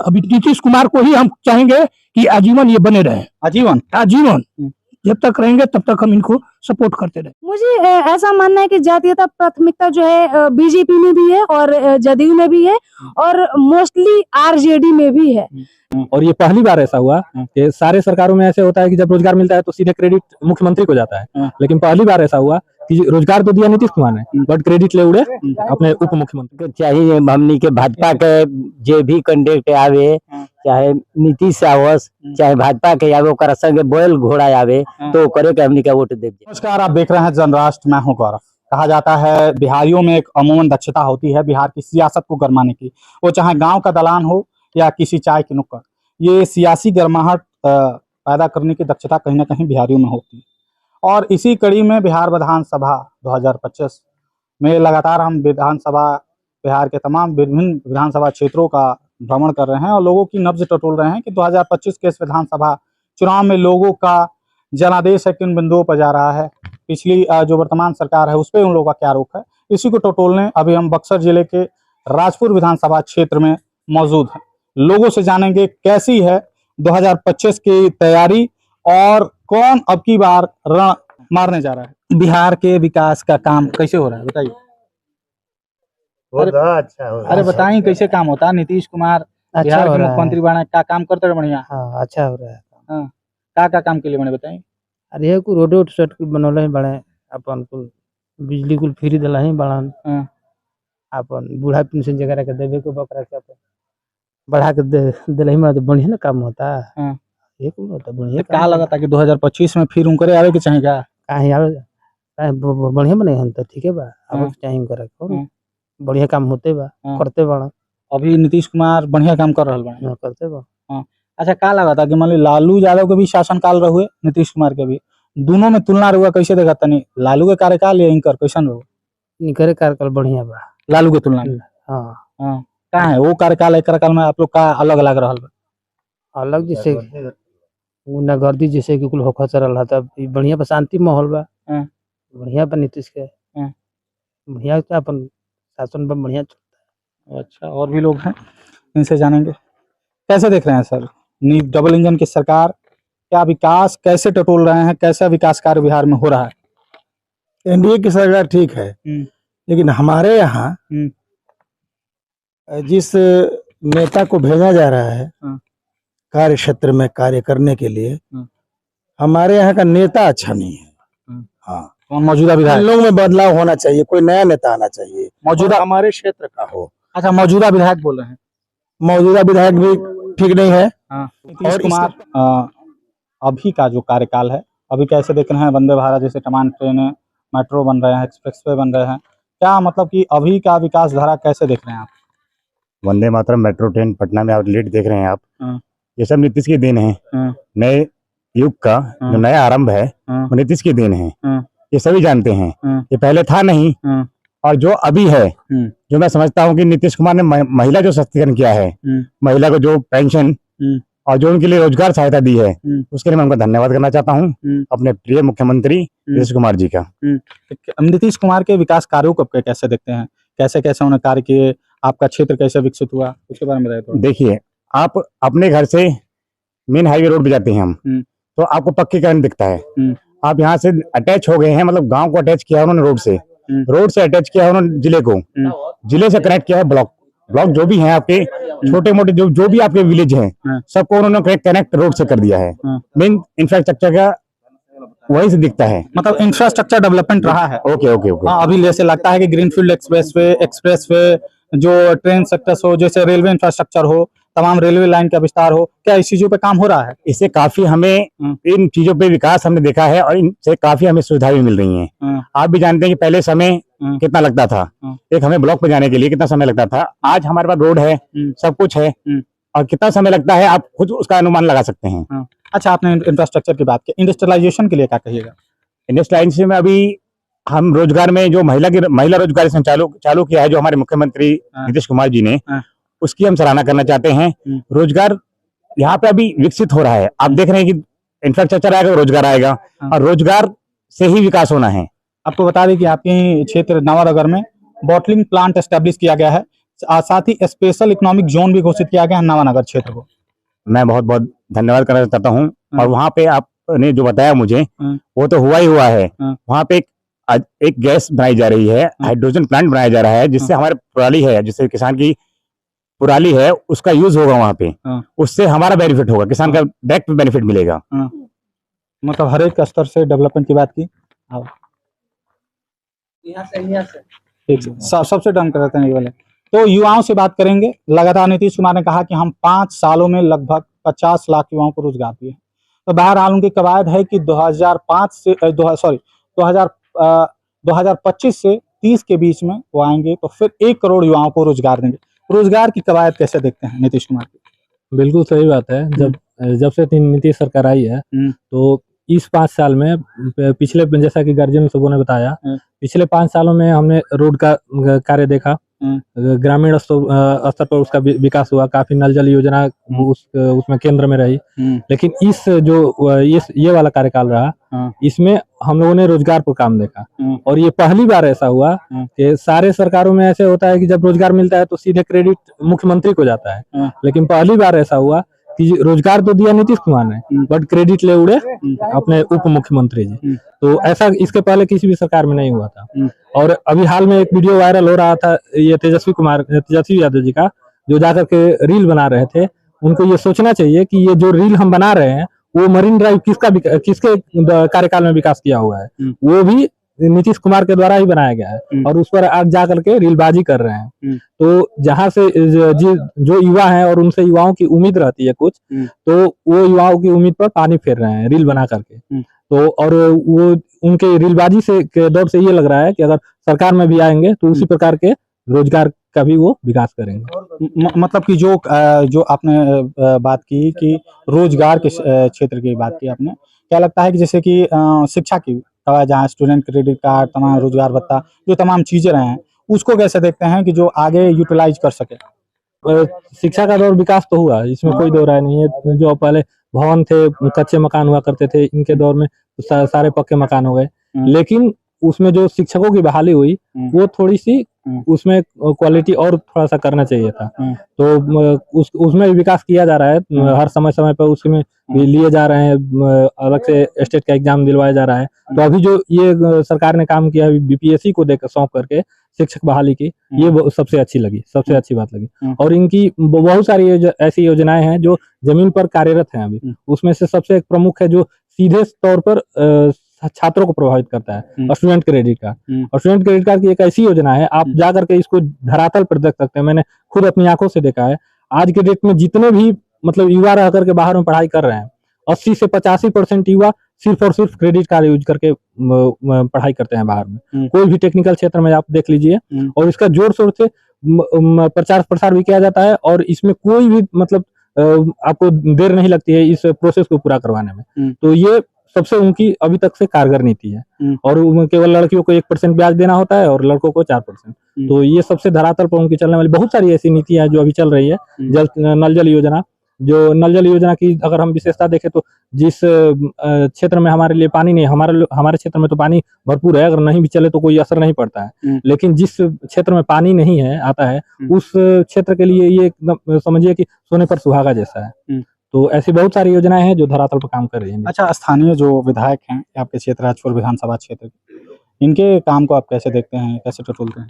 अभी नीतीश कुमार को ही हम चाहेंगे कि आजीवन ये बने रहे, आजीवन आजीवन जब तक रहेंगे तब तक हम इनको सपोर्ट करते रहे। मुझे ऐसा मानना है कि जातीयता प्राथमिकता जो है बीजेपी में भी है और जदयू में भी है और मोस्टली आरजेडी में भी है। और ये पहली बार ऐसा हुआ कि सारे सरकारों में ऐसे होता है कि जब रोजगार मिलता है तो सीधे क्रेडिट मुख्यमंत्री को जाता है, लेकिन पहली बार ऐसा हुआ कि रोजगार तो दिया नीतीश कुमार ने बट क्रेडिट ले उड़े अपने उप मुख्यमंत्री। चाहिए हमनी के भाजपा के जे भी कैंडिडेट आवे, चाहे नीतीश आवस चाहे भाजपा के आवे, ओकरा संगे बैल घोड़ा आवे तो करे के हमनी के वोट देब। नमस्कार, आप देख रहे हैं जनराष्ट्र, मैं हूं गौरव। कहा जाता है बिहारियों में एक अमूमन दक्षता होती है बिहार की सियासत को गरमाने की, वो चाहे गांव का दलान हो या किसी चाय की नुक्कड़, ये सियासी गर्माहट पैदा करने की दक्षता कहीं ना कहीं बिहारियों में होती है। और इसी कड़ी में बिहार विधानसभा 2025 में लगातार हम बिहार के तमाम विभिन्न विधानसभा क्षेत्रों का भ्रमण कर रहे हैं और लोगों की नब्ज टटोल रहे हैं कि 2025 के इस विधानसभा चुनाव में लोगों का जनादेश है किन बिंदुओं पर जा रहा है, पिछली जो वर्तमान सरकार है उस पर उन लोगों का क्या रुख है, इसी को टटोलने अभी हम बक्सर जिले के राजपुर विधानसभा क्षेत्र में मौजूद हैं। लोगों से जानेंगे कैसी है 2025 की तैयारी और कौन अब की बार रण मारने जा रहा है। बिहार के विकास का काम कैसे हो रहा है बताइए। अच्छा हो अरे बताइए कैसे काम होता है। नीतीश कुमार बिहार के मुख्यमंत्री बने, क्या काम करते रहे बढ़िया। हाँ, अच्छा हो रहा है। हाँ, क्या काम के लिए बने बताइए। अरे को रोड सेट बनौले बड़े, अपन को बिजली कुल फ्री दिला ही बड़ा, अपन बूढ़ा पेंशन जगह के देवे को बकरा के अपन बढ़ा के दिला ही बड़ा, तो बढ़िया ना काम होता है। एक होता बढ़िया। क्या लगा था कि 2025 में फिर उनकरे आवे के चाहेगा, काहे आवे, काहे बढ़िया बने हम तो ठीक है बा, अब चाहिए करे को बढ़िया काम होते बा, करते बड़ा। अभी नीतीश कुमार बढ़िया काम कर रहल बा, करते बा। अच्छा, क्या लगा था कि मान ली लालू यादव के भी शासनकाल रहुए, नीतीश कुमार के भी, दोनों में तुलना रहुआ, कैसे देखा तनी लालू के कार्यकाल या इनकर कैसन रहो? इनकर कार्यकाल बढ़िया बा लालू के तुलना में। हाँ, क्या है वो कार्यकाल एक कार्यकाल में आप लोग का अलग अलग रहल बा? अलग जैसे गुंडागर्दी जैसे कि कुल होखा चल रहा था, बढ़िया बा, शांति माहौल बा, बढ़िया बा नीतीश के, बढ़िया अपन शासन पर बढ़िया चलता है। अच्छा, और भी लोग हैं, इनसे जानेंगे कैसे देख रहे हैं सर डबल इंजन की सरकार, क्या विकास कैसे टटोल रहे हैं, कैसा विकास कार्य बिहार में हो रहा है? एनडीए की सरकार ठीक है, लेकिन हमारे यहाँ जिस नेता को भेजा जा रहा है कार्य क्षेत्र में कार्य करने के लिए, हमारे यहाँ का नेता अच्छा नहीं है। हाँ, मौजूदा विधायक, लोगों में बदलाव होना चाहिए, कोई नया नेता आना चाहिए, मौजूदा हमारे क्षेत्र का हो। अच्छा, मौजूदा विधायक बोल रहे हैं। मौजूदा विधायक भी ठीक नहीं है। नीतीश कुमार अभी का जो कार्यकाल है, अभी कैसे देख रहे हैं? वंदे भारत जैसे तमाम ट्रेनें, मेट्रो बन रहे हैं, एक्सप्रेस वे बन रहे हैं, क्या मतलब कि अभी का विकास धारा कैसे देख रहे हैं आप? वंदे मातरम मेट्रो ट्रेन पटना में आउटलेट देख रहे हैं आप, ये सब नीतीश की देन है। नए युग का जो नया आरंभ है वो नीतीश की देन है, ये सभी जानते हैं। ये पहले था नहीं, और जो अभी है, जो मैं समझता हूँ कि नीतीश कुमार ने महिला जो सशक्तिकरण किया है, महिला को जो पेंशन और जो उनके लिए रोजगार सहायता दी है, उसके लिए मैं उनका धन्यवाद करना चाहता हूँ, अपने प्रिय मुख्यमंत्री नीतीश कुमार जी का। नीतीश कुमार के विकास कार्यों को कैसे देखते हैं, कैसे कैसे उन्होंने कार्य किए, आपका क्षेत्र कैसे विकसित हुआ, उसके बारे में बताइए। देखिए, आप अपने घर से मेन हाईवे रोड पे जाते हैं हम, तो आपको पक्कीकरण दिखता है। आप यहाँ से अटैच हो गए हैं, मतलब गांव को अटैच किया उन्होंने रोड से अटैच किया उन्होंने जिले को, जिले से कनेक्ट किया है ब्लॉक जो भी हैं आपके छोटे मोटे जो भी आपके विलेज हैं, सबको उन्होंने कनेक्ट रोड से कर दिया है। मेन इंफ्रास्ट्रक्चर का वहीं से दिखता है, मतलब इंफ्रास्ट्रक्चर डेवलपमेंट रहा है। ओके। हाँ, अभी जैसे लगता है कि ग्रीनफील्ड एक्सप्रेस वे जो ट्रेन सेक्टर्स हो, जैसे रेलवे इंफ्रास्ट्रक्चर हो, तमाम रेलवे लाइन का विस्तार हो, क्या इस चीजों पे काम हो रहा है? इससे काफी हमें इन चीजों पे विकास हमने देखा है और इनसे काफी हमें सुविधा भी मिल रही है। आप भी जानते हैं कि पहले समय कितना लगता था, एक हमें ब्लॉक पे जाने के लिए कितना समय लगता था, आज हमारे पास रोड है, सब कुछ है, और कितना समय लगता है आप खुद उसका अनुमान लगा सकते हैं। अच्छा, आपने इंफ्रास्ट्रक्चर की बात की, इंडस्ट्रियलाइजेशन के लिए क्या कहिएगा? इंडस्ट्रियलाइजेशन में अभी हम रोजगार में जो महिला रोजगार चालू किया है, जो हमारे मुख्यमंत्री नीतीश कुमार जी ने, उसकी हम सराहना करना चाहते हैं। रोजगार यहाँ पे अभी विकसित हो रहा है, आप देख रहे हैं कि इंफ्रास्ट्रक्चर आएगा, रोजगार आएगा, और रोजगार से ही विकास होना है। आपको बता दें कि आपके क्षेत्र नवानगर में बॉटलिंग प्लांट एस्टेब्लिश किया गया है, साथ ही स्पेशल इकोनॉमिक जोन भी घोषित किया गया है नवानगर क्षेत्र को। मैं बहुत बहुत धन्यवाद करना चाहता हूँ। और वहाँ पे आपने जो बताया मुझे वो तो हुआ ही हुआ है। वहाँ पे एक गैस बनाई जा रही है, हाइड्रोजन प्लांट बनाया जा रहा है, जिससे हमारे पराली है, जिससे किसान की पराली है उसका यूज होगा वहाँ पे। उससे हमारा बेनिफिट होगा, किसान का डायरेक्ट बेनिफिट मिलेगा। मतलब हर एक स्तर से डेवलपमेंट की बात की। ठीक है, सबसे डन करते हैं ये वाले। तो युवाओं से बात करेंगे। लगातार नीतीश कुमार ने कहा कि हम 5 सालों में लगभग 50 लाख युवाओं को रोजगार दिए। तो बहरहाल उनकी कवायद है कि 2025 से 30 के बीच में वो आएंगे तो फिर 1 करोड़ युवाओं को रोजगार देंगे। रोजगार की कवायद कैसे देखते हैं नीतीश कुमार की? बिल्कुल सही बात है। जब से नीतीश सरकार आई है तो इस 5 साल में पिछले, जैसा कि गार्जियन सबों ने बताया, पिछले 5 सालों में हमने रोड का कार्य देखा, ग्रामीण स्तर पर उसका विकास हुआ, काफी नल जल योजना उसमें केंद्र में रही। लेकिन ये वाला कार्यकाल रहा, इसमें हम लोगों ने रोजगार पर काम देखा। और ये पहली बार ऐसा हुआ कि सारे सरकारों में ऐसे होता है कि जब रोजगार मिलता है तो सीधे क्रेडिट मुख्यमंत्री को जाता है, लेकिन पहली बार ऐसा हुआ कि रोजगार तो दिया नीतीश कुमार ने, बट क्रेडिट ले उड़े अपने उप मुख्यमंत्री जी। तो ऐसा इसके पहले किसी भी सरकार में नहीं हुआ था। और अभी हाल में एक वीडियो वायरल हो रहा था, ये तेजस्वी यादव जी का, जो जाकर के रील बना रहे थे। उनको ये सोचना चाहिए कि ये जो रील हम बना रहे हैं वो मरीन ड्राइव किसके कार्यकाल में विकास किया हुआ है, वो भी नीतीश कुमार के द्वारा ही बनाया गया है। और उस पर आज जा करके रीलबाजी कर रहे हैं। तो जहां से जो युवा हैं और उनसे युवाओं की उम्मीद रहती है कुछ, तो वो युवाओं की उम्मीद पर पानी फेर रहे हैं रील बना करके। तो और वो उनके रीलबाजी से के दौर से ये लग रहा है कि अगर सरकार में भी आएंगे तो उसी प्रकार के रोजगार का भी वो विकास करेंगे। मतलब कि जो आपने बात की कि रोजगार के क्षेत्र की बात की आपने, क्या लगता है कि जैसे कि शिक्षा की जहाँ स्टूडेंट क्रेडिट कार्ड, तमाम रोजगार भत्ता, जो तमाम चीजें रहे हैं, उसको कैसे देखते हैं कि जो आगे यूटिलाइज कर सके? शिक्षा का दौर विकास तो हुआ, इसमें कोई दो राय नहीं है। जो पहले भवन थे, कच्चे मकान हुआ करते थे, इनके दौर में सारे पक्के मकान हो गए। लेकिन उसमें जो शिक्षकों की बहाली हुई वो थोड़ी सी उसमें क्वालिटी और थोड़ा सा करना चाहिए था। तो उसमें विकास किया जा रहा है, हर समय पर उसमें लिए जा रहे हैं, अलग से स्टेट का एग्जाम दिलवाया जा रहा है। तो अभी जो ये सरकार ने काम किया है बीपीएससी को देकर सौंप करके शिक्षक बहाली की, ये सबसे अच्छी लगी, सबसे अच्छी बात लगी। और इनकी बहुत सारी ऐसी योजनाएं हैं जो जमीन पर कार्यरत हैं अभी। उसमें से सबसे एक प्रमुख है जो सीधे तौर पर छात्रों को प्रभावित करता है, स्टूडेंट क्रेडिट कार्ड। और स्टूडेंट क्रेडिट कार्ड की एक ऐसी योजना है, आप जाकर के इसको धरातल पर देख सकते हैं। मैंने खुद अपनी आंखों से देखा है। आज के डेट में जितने भी मतलब युवा रह करके बाहर में पढ़ाई कर रहे हैं, 80 से 85% युवा सिर्फ और सिर्फ क्रेडिट कार्ड यूज करके पढ़ाई करते हैं बाहर में। कोई भी टेक्निकल क्षेत्र में आप देख लीजिए, और इसका जोर शोर से प्रचार प्रसार भी किया जाता है। और इसमें कोई भी मतलब आपको देर नहीं लगती है इस प्रोसेस को पूरा करवाने में। तो ये सबसे उनकी अभी तक से कारगर नीति है। और केवल लड़कियों को 1% ब्याज देना होता है और लड़कों को 4%। तो ये सबसे धरातल पर उनकी चलने वाली बहुत सारी ऐसी नीतियां जो अभी चल रही है। नल जल योजना, जो नल जल योजना की अगर हम विशेषता देखें तो जिस क्षेत्र में हमारे लिए पानी नहीं, हमारे क्षेत्र में तो पानी भरपूर है, अगर नहीं भी चले तो कोई असर नहीं पड़ता है। लेकिन जिस क्षेत्र में पानी नहीं है आता है, उस क्षेत्र के लिए ये एकदम समझिए कि सोने पर सुहागा जैसा है। तो ऐसी बहुत सारी योजनाएं हैं जो धरातल पर काम कर रही हैं। अच्छा, स्थानीय जो विधायक हैं आपके क्षेत्र राजपुर विधानसभा क्षेत्र, इनके काम को आप कैसे देखते हैं, कैसे टटोलते हैं?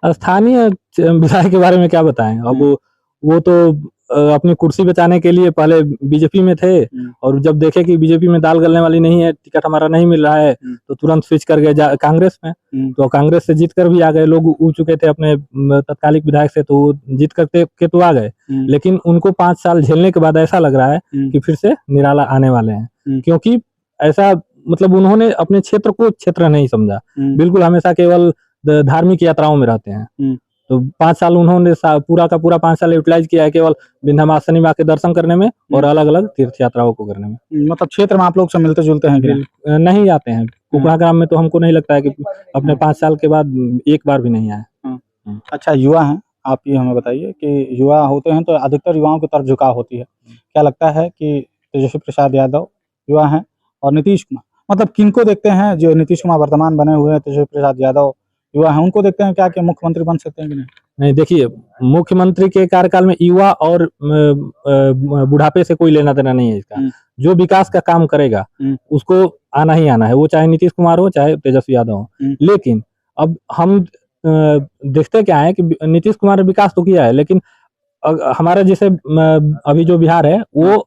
स्थानीय विधायक के बारे में क्या बताएं। अब वो तो अपनी कुर्सी बचाने के लिए पहले बीजेपी में थे, और जब देखे कि बीजेपी में दाल गलने वाली नहीं है, टिकट हमारा नहीं मिल रहा है, तो तुरंत स्विच कर गए कांग्रेस में। तो कांग्रेस से जीत कर भी आ गए, लोग उड़ चुके थे अपने तत्कालिक विधायक से, तो जीत करके के तो आ गए। लेकिन उनको 5 साल झेलने के बाद ऐसा लग रहा है कि फिर से निराला आने वाले हैं। क्योंकि ऐसा मतलब उन्होंने अपने क्षेत्र को क्षेत्र नहीं समझा, बिल्कुल हमेशा केवल धार्मिक यात्राओं में रहते हैं। तो 5 साल उन्होंने पूरा का पूरा 5 साल यूटिलाइज किया है केवल विंध्यवासिनी मां के दर्शन करने में और अलग अलग तीर्थ यात्राओं को करने में। मतलब क्षेत्र में आप लोग से मिलते जुलते हैं? नहीं जाते हैं। कुकड़ा ग्राम में तो हमको नहीं लगता है कि अपने 5 साल के बाद एक बार भी नहीं आए। अच्छा, युवा हैं आप, ये हमें बताइए कि युवा होते हैं तो अधिकतर युवाओं की तरफ झुकाव होती है। क्या लगता है कि तेजस्वी प्रसाद यादव युवा हैं और नीतीश कुमार, मतलब किनको देखते हैं जो नीतीश कुमार वर्तमान बने हुए हैं, तेजस्वी प्रसाद यादव युवा हैं उनको देखते हैं क्या कि मुख्यमंत्री बन सकते हैं कि नहीं? नहीं, देखिए, मुख्यमंत्री के कार्यकाल में युवा और बुढ़ापे से कोई लेना देना नहीं है इसका। जो विकास का काम करेगा उसको आना ही आना है, वो चाहे नीतीश कुमार हो चाहे तेजस्वी यादव हो। लेकिन अब हम देखते क्या है कि नीतीश कुमार ने विकास तो किया है, लेकिन हमारा जैसे अभी जो बिहार है वो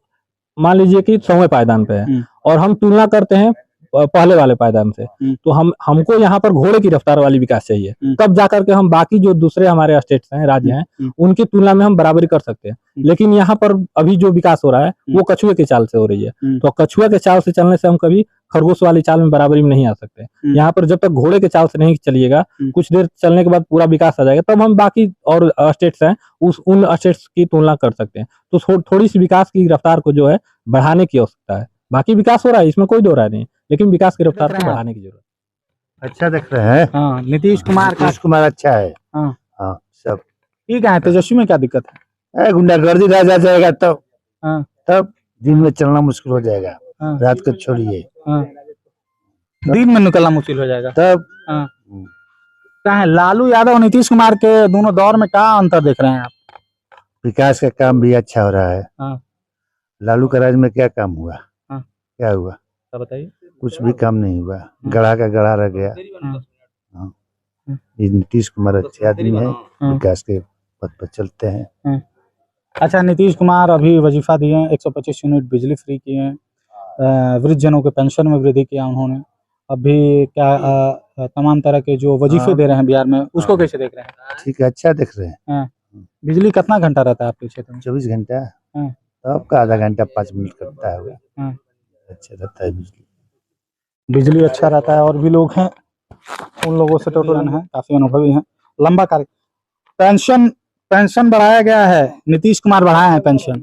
मान लीजिए कि 100वें पायदान पे है और हम तुलना करते हैं पहले वाले पायदान से, तो हमको यहाँ पर घोड़े की रफ्तार वाली विकास चाहिए, तब जाकर के हम बाकी जो दूसरे हमारे स्टेट्स हैं, राज्य हैं, उनकी तुलना में हम बराबरी कर सकते हैं। लेकिन यहाँ पर अभी जो विकास हो रहा है वो कछुए की चाल से हो रही है, तो कछुए के चाल से चलने से हम कभी खरगोश वाली चाल में बराबरी में नहीं आ सकते। यहाँ पर जब तक घोड़े के चाल से नहीं चलिएगा, कुछ देर चलने के बाद पूरा विकास आ जाएगा, तब हम बाकी और स्टेट्स हैं उन स्टेट्स की तुलना कर सकते हैं। तो थोड़ी सी विकास की रफ्तार को जो है बढ़ाने की आवश्यकता है। बाकी विकास हो रहा है, इसमें कोई दो राय नहीं, लेकिन विकास की रफ्तार को बढ़ाने की जरूरत। अच्छा दिख रहे हैं। हाँ, नीतीश कुमार अच्छा है। हाँ हाँ, सब ठीक है। तेजस्वी में क्या दिक्कत है? गुंडागर्दी राजा जाएगा तब हाँ। तब दिन में चलना मुश्किल हो जाएगा। हाँ। रात को छोड़िए, हाँ। दिन में निकलना मुश्किल हो जाएगा तब हाँ। क्या है, लालू यादव और नीतीश कुमार के दोनों दौर में क्या अंतर देख रहे हैं आप? विकास का काम भी अच्छा हो रहा है। हाँ। लालू के राज में क्या काम हुआ? हाँ। क्या हुआ? बताइए। कुछ भी काम नहीं हुआ, गड़ा का गड़ा रह गया। हाँ। ये नीतीश कुमार अच्छे आदमी है, विकास के पथ पर चलते हैं। अच्छा, नीतीश कुमार अभी वजीफा दिए हैं, 125 यूनिट बिजली फ्री किए हैं, वृद्धजनों के पेंशन में वृद्धि किया उन्होंने। अभी क्या तमाम तरह के जो वजीफे दे रहे हैं बिहार में, उसको कैसे देख रहे हैं? ठीक है, अच्छा दिख रहे हैं। बिजली कितना घंटा रहता है आपके क्षेत्र में? 24 घंटा। आपका आधा घंटा 5 मिनट करता है। अच्छा रहता है बिजली अच्छा रहता है। और भी लोग हैं, उन लोगों से टोटल है, काफी अनुभवी हैं, लंबा कार्य। पेंशन बढ़ाया गया है, नीतीश कुमार बढ़ाए हैं पेंशन।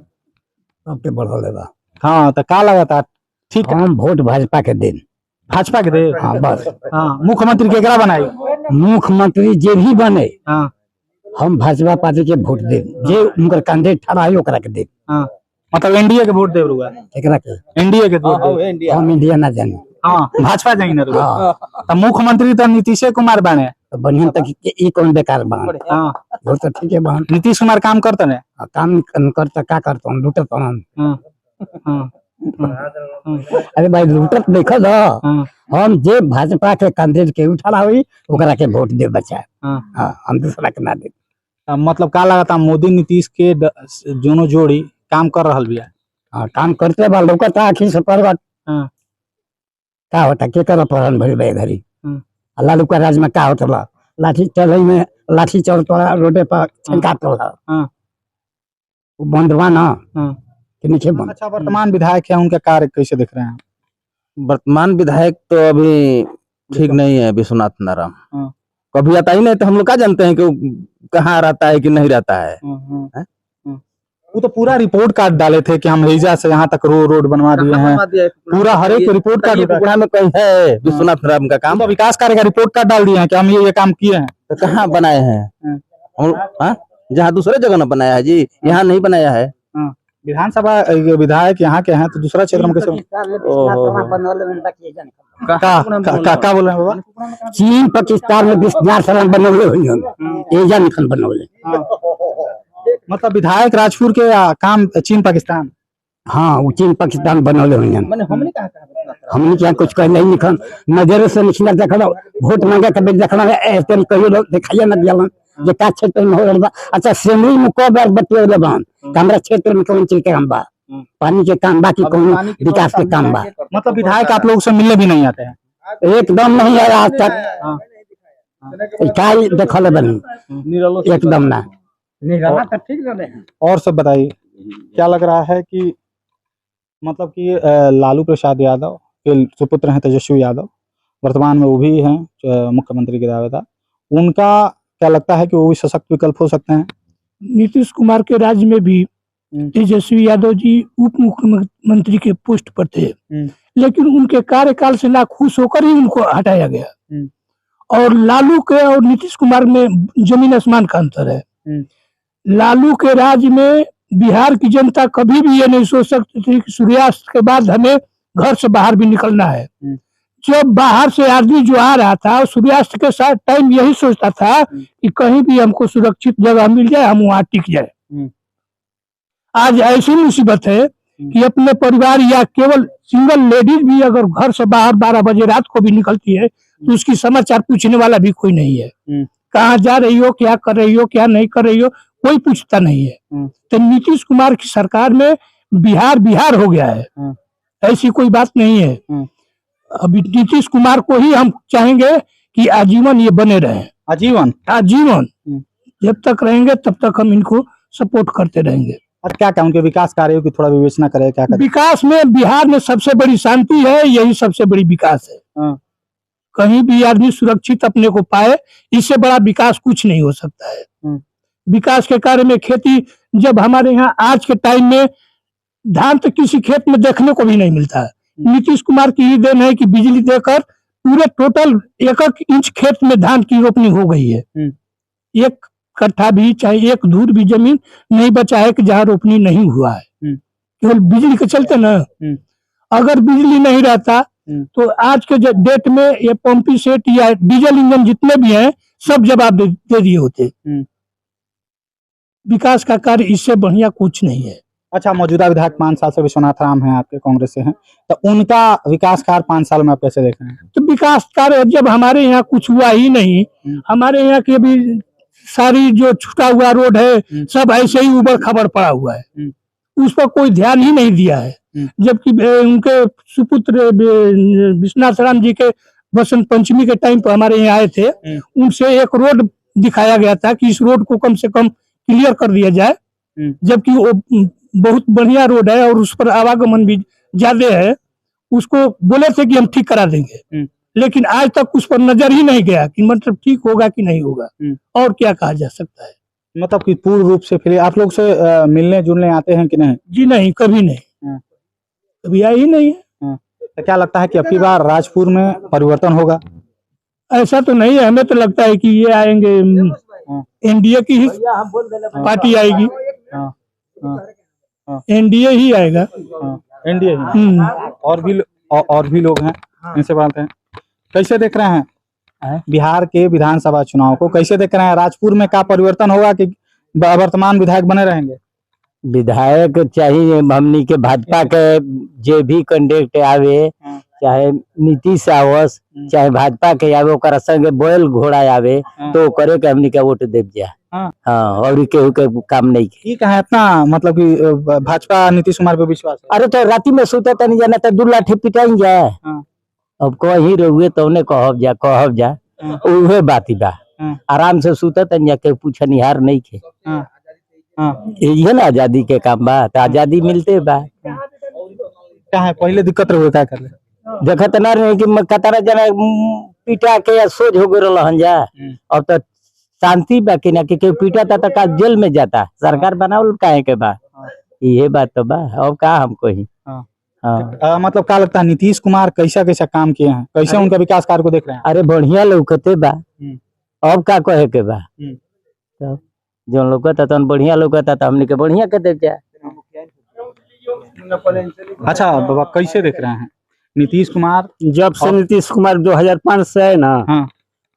आपके बढ़ा लेगा। हाँ, तो क्या लगा था? ठीक है, हम वोट भाजपा के दिन। भाजपा के दे। हाँ बस। हाँ, मुख्यमंत्री केकरा बनाई? मुख्यमंत्री जे भी बने, हाँ, हम भाजपा पार्टी के वोट दे, जे उनकर कैंडिडेट ठहरा है ओकरा के दे। हाँ, मतलब एनडीए के वोट दे रुआ? एकरा के एनडीए के वोट दे। हम इंडिया ना जाने। हाँ, भाजपा जाएंगे ना रुआ। हाँ। तो मुख्यमंत्री तो नीतीश कुमार बने, तो बढ़िया तक ये कौन बेकार बन। हाँ, वो तो ठीक है बहन। नीतीश कुमार काम करते हैं। काम करता क्या करता हूँ, लूटत हम। हाँ, हाँ, अरे भाई लूटत देखो हाँ, हम जे भाजपा के कैंडिडेट के उठा हुई ओकरा के वोट दे बच्चा। हाँ। हाँ, हम दूसरा के ना दे। मतलब का लगा था मोदी नीतीश के दोनों जोड़ी काम कर रहा है? हाँ, काम करते बा लौकता आखिर से पर हाँ। क्या होता के कर पढ़न भरी बे घरी। लालू का राज में क्या होता, लाठी चल में लाठी चलता रोडे पर छंका तोड़ा। वो बंदवा ना के नीचे बंद। अच्छा, वर्तमान विधायक है, उनका कार्य कैसे देख रहे हैं? वर्तमान विधायक तो अभी ठीक नहीं है, विश्वनाथ नारायण। कभी आता ही नहीं, तो हम लोग क्या जानते हैं कि वो कहाँ रहता है कि नहीं रहता है। वो तो पूरा रिपोर्ट कार्ड डाले थे कि हम हैजा से यहाँ तक रोड बनवा दिए हैं, पूरा हर एक रिपोर्ट कार्ड में कहीं है विश्वनाथ नारायण का काम। तो विकास कार्य का रिपोर्ट कार्ड डाल दिए हैं कि हम ये काम किए हैं। तो कहाँ बनाए हैं हम? जहाँ दूसरे जगह न बनाया है जी, यहाँ नहीं बनाया है। विधानसभा विधायक यहाँ के हैं, तो दूसरा क्षेत्र में कैसे? क्या बोल रहे हैं बाबा? चीन पाकिस्तान में 20 साल बनौले हुई एजा निकल बनौले। मतलब विधायक राजपुर के काम चीन पाकिस्तान? हाँ, वो चीन पाकिस्तान बनौले हुई। हमने क्या कुछ कह नहीं निकल नजर से निकला देखल वोट मांगे कभी देखना ऐसे कहियो दिखाइए न दिया जे का क्षेत्र में हो रहा। अच्छा, सेमरी में को बार बतियोले बहन हमरा क्षेत्र में कौन चीज के काम बा, पानी के काम बा कि कौन विकास के काम बा। मतलब विधायक आप लोग से मिलने भी नहीं आते हैं? एकदम नहीं है आज तक। क्या देखल बनी एकदम ना। और सब बताइए, क्या लग रहा है कि मतलब कि लालू प्रसाद यादव के सुपुत्र हैं तेजस्वी यादव, वर्तमान में वो भी हैं मुख्यमंत्री के दावेदार, उनका क्या लगता है कि वो भी सशक्त विकल्प हो सकते हैं? नीतीश कुमार के राज्य में भी तेजस्वी यादव जी उप मुख्यमंत्री के पोस्ट पर थे, लेकिन उनके कार्यकाल से नाखुश होकर ही उनको हटाया गया। और लालू के और नीतीश कुमार में जमीन आसमान का अंतर है। लालू के राज्य में बिहार की जनता कभी भी ये नहीं सोच सकती थी कि सूर्यास्त के बाद हमें घर से बाहर भी निकलना है। जब बाहर से आदमी जो आ रहा था सूर्यास्त के साथ टाइम यही सोचता था कि कहीं भी हमको सुरक्षित जगह मिल जाए, हम वहां टिक जाए। आज ऐसी मुसीबत है कि अपने परिवार या केवल सिंगल लेडीज भी अगर घर से बाहर 12 बजे रात को भी निकलती है तो उसकी समाचार पूछने वाला भी कोई नहीं है। कहाँ जा रही हो, क्या कर रही हो, क्या नहीं कर रही हो, कोई पूछता नहीं है। तो नीतीश कुमार की सरकार में बिहार हो गया है, ऐसी कोई बात नहीं है। अभी नीतीश कुमार को ही हम चाहेंगे कि आजीवन ये बने रहे। आजीवन जब तक रहेंगे तब तक हम इनको सपोर्ट करते रहेंगे। और क्या क्या उनके विकास कार्यों की थोड़ा विवेचना करें, क्या करें? विकास में बिहार में सबसे बड़ी शांति है, यही सबसे बड़ी विकास है। कहीं भी आदमी सुरक्षित अपने को पाए, इससे बड़ा विकास कुछ नहीं हो सकता है। विकास के कार्य में खेती, जब हमारे यहाँ आज के टाइम में धान तो किसी खेत में देखने को भी नहीं मिलता है। नीतीश कुमार की ही देन है कि बिजली देकर पूरे टोटल 1-1 इंच खेत में धान की रोपनी हो गई है। 1 कट्ठा भी, चाहे 1 धूर भी जमीन नहीं बचा है कि जहाँ रोपनी नहीं हुआ है, केवल बिजली के चलते ना। अगर बिजली नहीं रहता तो आज के डेट में ये पंपी सेट या डीजल इंजन जितने भी हैं सब जवाब दे दिए होते। विकास का कार्य इससे बढ़िया कुछ नहीं है। अच्छा, मौजूदा विधायक 5 साल से विश्वनाथ राम हैं, आपके कांग्रेस से हैं, तो उनका विकास कार्य 5 साल में आप कैसे देख रहे हैं? तो विकास कार्य जब हमारे यहाँ कुछ हुआ ही नहीं, हमारे यहाँ की अभी सारी जो छूटा हुआ रोड है सब ऐसे ही ऊबड़ खाबड़ पड़ा हुआ है, उस पर कोई ध्यान ही नहीं दिया है। जबकि उनके सुपुत्र विश्वनाथ राम जी के बसंत पंचमी के टाइम पर हमारे यहाँ आए थे, उनसे एक रोड दिखाया गया था कि इस रोड को कम से कम क्लियर कर दिया जाए, जबकि वो बहुत बढ़िया रोड है और उस पर आवागमन भी ज्यादा है। उसको बोले थे कि हम ठीक करा देंगे, लेकिन आज तक उस पर नजर ही नहीं गया कि मतलब ठीक होगा कि नहीं होगा। और क्या कहा जा सकता है? मतलब कि पूर्ण रूप से फिर आप लोग से मिलने जुलने आते हैं कि नहीं? जी नहीं, कभी नहीं, कभी आई ही नहीं है। तो क्या लगता है कि अब की बार राजपुर में परिवर्तन होगा? ऐसा तो नहीं है, हमें तो लगता है कि ये आएंगे, एनडीए की ही पार्टी आएगी, एनडीए ही आएगा। एनडीए और भी लोग हैं, इनसे बात है। कैसे देख रहे हैं बिहार के विधानसभा चुनाव को, कैसे देख रहे हैं? राजपुर में क्या परिवर्तन होगा कि वर्तमान विधायक बने रहेंगे? विधायक चाहिए हमनी के भाजपा के, जे भी कैंडिडेट आवे, चाहे नीतीश आवस चाहे भाजपा के आवे, ओकरा संगे बैल घोड़ा आवे तो करे के हमनी के वोट देव जा। हाँ, और केहू के काम नहीं के। ठीक है, इतना मतलब कि भाजपा नीतीश कुमार पे विश्वास है? अरे तो राती में सुता तो नहीं जाना, तो 2 लाठी पिटाई जाए। अब कहीं रहुए तो उन्हें कहब जा उहे बाती बा। आराम से सुता तो जाके पूछनिहार नहीं के। ये ना आजादी के काम बा, तो आजादी मिलते बा। क्या है पहले दिक्कत रहे, क्या कर ले देखत ना रहे कि कतारा जना पीटा के या सोझ हो गए रहन जा। अब तो शांति बा कि ना कि पीटा था तो का जेल में जाता, सरकार बनावल काहे के बा, ये बात तो बा। अब का हमको ही मतलब क्या लगता है नीतीश कुमार कैसा काम किए हैं, कैसे उनका विकास कार्य को देख रहे हैं? अरे बढ़िया लौकते बा, अब का कहे के बा। तो जो लौकता तो बढ़िया लौकता तो हमने के बढ़िया के दे जाए। अच्छा बाबा, कैसे देख रहे हैं नीतीश कुमार? जब से नीतीश कुमार 2005 से है ना,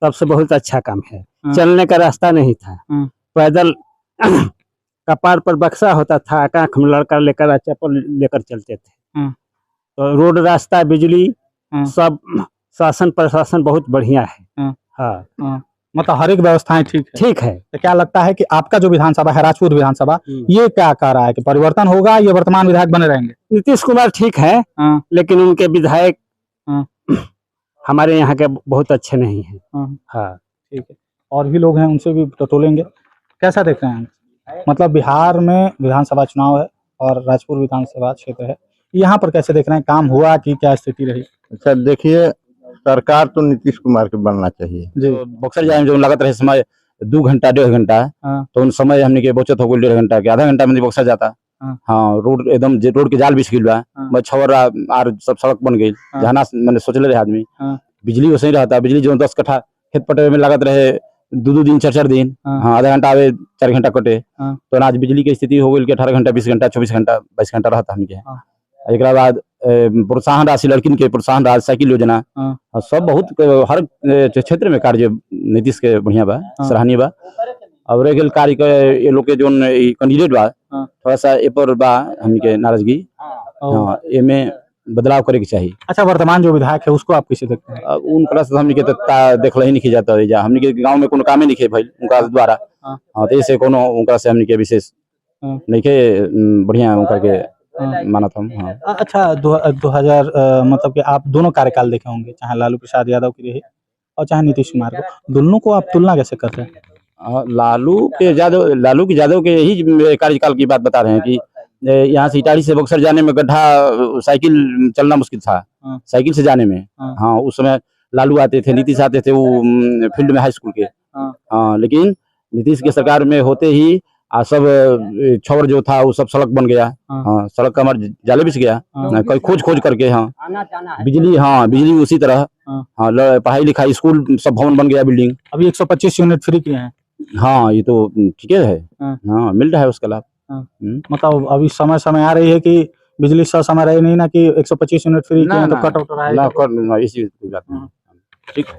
तब से बहुत अच्छा काम है। चलने का रास्ता नहीं था, पैदल कपार पर बक्सा होता था, आंख में लड़का लेकर चप्पल लेकर चलते थे। तो रोड, रास्ता, बिजली सब शासन प्रशासन बहुत बढ़िया है। हाँ, मतलब हर एक व्यवस्थाएं ठीक है। तो क्या लगता है कि आपका जो विधानसभा है राजपुर विधानसभा, ये क्या कह रहा है कि परिवर्तन होगा, ये वर्तमान विधायक बने रहेंगे? नीतीश कुमार ठीक है, लेकिन उनके विधायक हमारे यहाँ के बहुत अच्छे नहीं हैं। हाँ, ठीक है। और भी लोग हैं, उनसे भी टटोलेंगे। कैसा देख रहे हैं? मतलब बिहार में विधानसभा चुनाव है और राजपुर विधानसभा क्षेत्र है, यहाँ पर कैसे देख रहे हैं? काम हुआ कि क्या स्थिति रही? अच्छा देखिए, सरकार तो नीतीश कुमार के बनना चाहिए। जो बक्सर जाए जो लागत रहे समय 2 घंटा 1.5 घंटा, तो उन समय हमने के बचत हो गई 1.5 घंटा के, आधा घंटा में बक्सर जाता। हाँ, रोड एकदम रोड के जाल बिछ गई बा, छवर आर सब सड़क बन गई, जहाँ मैंने सोचले रहे आदमी। बिजली वैसे ही रहता, बिजली जो 10 कट्ठा खेत पटे में लागत रहे 2 दिन 4 दिन। हाँ, आधा घंटा आवे 4 घंटा कटे। तो आज बिजली की स्थिति हो गई 18 घंटा 20 घंटा 24 घंटा 22 घंटा रहता हमने के। एक बाद प्रोत्साहन राशि, लड़किन के प्रोत्साहन राशि, साइकिल योजना, और सब बहुत हर क्षेत्र में कार्य नीतीश के बढ़िया बा, सराहनीय बा। और रह गेल कार्य के ये लोग के जोन कैंडिडेट बा थोड़ा सा ए पर बा हमनी के नाराजगी, एमे बदलाव करे के चाहिए। अच्छा, वर्तमान जो विधायक है उसको आप कैसे देखते हैं? उनका से हमनी के देखल ही नहीं जाता है, हमनी के गांव में कोनो कामे नहीं भइल उनका द्वारा। हां, तो ऐसे कोनो उनका से हमनी के विशेष नहीं के बढ़िया उनका के मानत हम। हाँ। अच्छा, 2000 मतलब कि आप दोनों कार्यकाल देखे होंगे, चाहे लालू प्रसाद यादव की रहे और चाहे नीतीश कुमार को, दोनों को आप तुलना कैसे करते हैं? लालू की यादव के यही कार्यकाल की बात बता रहे हैं कि यहाँ से इटारी से बक्सर जाने में गड्ढा, साइकिल चलना मुश्किल था, साइकिल से जाने में। हाँ, उस समय लालू आते थे, नीतीश आते थे, वो फील्ड में हाई स्कूल के। हाँ, लेकिन नीतीश के सरकार में होते ही सब छवर जो था वो सब सड़क बन गया। हाँ, सड़क का हमारे जाले बिछ गया, कोई खोज करके। हाँ, बिजली उसी तरह। हाँ, पढ़ाई लिखाई, स्कूल सब भवन बन गया, बिल्डिंग। अभी 125 यूनिट फ्री किए हैं। हाँ, ये तो ठीक है। हाँ, मिल रहा है उसका लाभ। मतलब अभी समय आ रही है कि बिजली समय रहे नहीं ना कि 125 यूनिट फ्री किए तो कट आउट रहा है। इसी बात में ठीक है।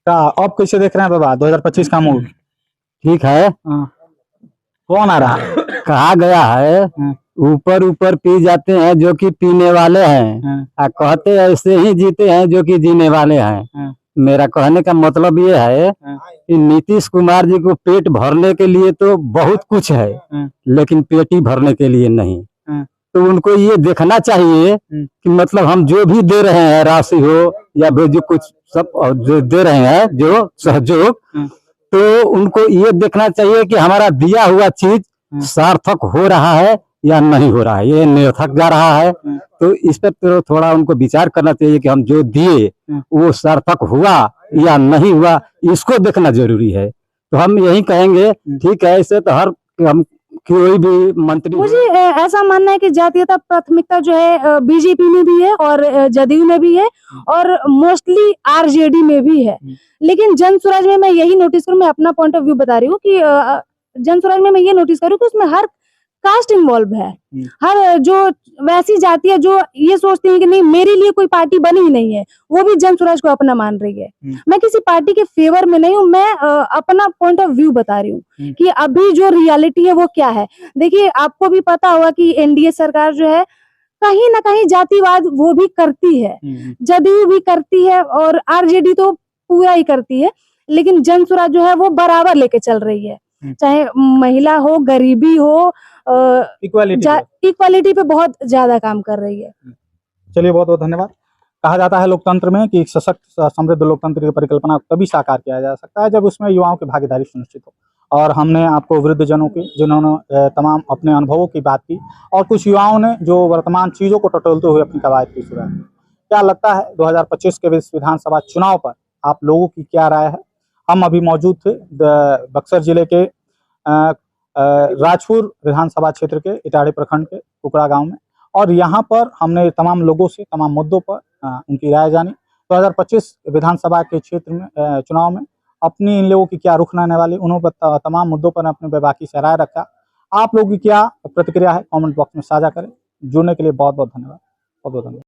क्या आप कैसे देख रहे हैं बाबा 2025 का मूड? ठीक है। कौन आ रहा है? कहा गया है ऊपर ऊपर पी जाते हैं जो कि पीने वाले हैं, और कहते ऐसे ही जीते हैं जो कि जीने वाले हैं। मेरा कहने का मतलब ये है कि नीतीश कुमार जी को पेट भरने के लिए तो बहुत कुछ है, लेकिन पेट ही भरने के लिए नहीं। तो उनको ये देखना चाहिए कि मतलब हम जो भी दे रहे हैं, राशि हो या जो कुछ सब जो दे रहे हैं, जो सहयोग, तो उनको ये देखना चाहिए कि हमारा दिया हुआ चीज सार्थक हो रहा है या नहीं हो रहा है, ये निरर्थक जा रहा है। तो इस पर तो थोड़ा उनको विचार करना चाहिए कि हम जो दिए वो सार्थक हुआ या नहीं हुआ, इसको देखना जरूरी है। तो हम यही कहेंगे, ठीक है, ऐसे तो हर हम कोई भी मंत्री, मुझे ऐसा मानना है कि जातीयता प्राथमिकता जो है बीजेपी में भी है और जदयू में भी है और मोस्टली आरजेडी में भी है। लेकिन जन स्वराज में मैं यही नोटिस करूँ, मैं अपना पॉइंट ऑफ व्यू बता रही हूँ कि जन स्वराज में मैं ये नोटिस करूँ कि उसमें हर कास्ट इन्वॉल्व है। हर जो वैसी जाति है जो ये सोचती है कि नहीं मेरे लिए कोई पार्टी बनी ही नहीं है, वो भी जन स्वराज को अपना मान रही है। मैं किसी पार्टी के फेवर में नहीं हूँ, मैं अपना पॉइंट ऑफ व्यू बता रही हूँ कि अभी जो रियलिटी है वो क्या है। देखिए, आपको भी पता होगा कि एनडीए सरकार जो है कहीं ना कहीं जातिवाद वो भी करती है, जदयू भी करती है और आरजेडी तो पूरा ही करती है। लेकिन जन स्वराज जो है वो बराबर लेके चल रही है, चाहे महिला हो, गरीबी हो, इक्वालिटी पे बहुत ज्यादा काम कर रही है। चलिए, बहुत बहुत धन्यवाद। कहा जाता है लोकतंत्र में कि एक सशक्त समृद्ध लोकतंत्र की परिकल्पना तभी साकार किया जा सकता है जब उसमें युवाओं की भागीदारी सुनिश्चित हो। और हमने आपको वृद्धजनों की, जिन्होंने तमाम अपने अनुभवों की बात की, और कुछ युवाओं ने जो वर्तमान चीजों को टटोलते हुए अपनी कवायद की शुरुआत की। क्या लगता है 2025 के विधानसभा चुनाव पर आप लोगों की क्या राय है? हम अभी मौजूद थे बक्सर जिले के राजपुर विधानसभा क्षेत्र के इटाड़ी प्रखंड के कुकड़ा गांव में, और यहाँ पर हमने तमाम लोगों से तमाम मुद्दों पर उनकी राय जानी। 2025 विधानसभा के क्षेत्र में चुनाव में अपनी इन लोगों की क्या रुख रहने वाली, उन्होंने तमाम मुद्दों पर अपने बेबाकी से राय रखा। आप लोगों की क्या प्रतिक्रिया है कमेंट बॉक्स में साझा करें। जुड़ने के लिए बहुत बहुत धन्यवाद।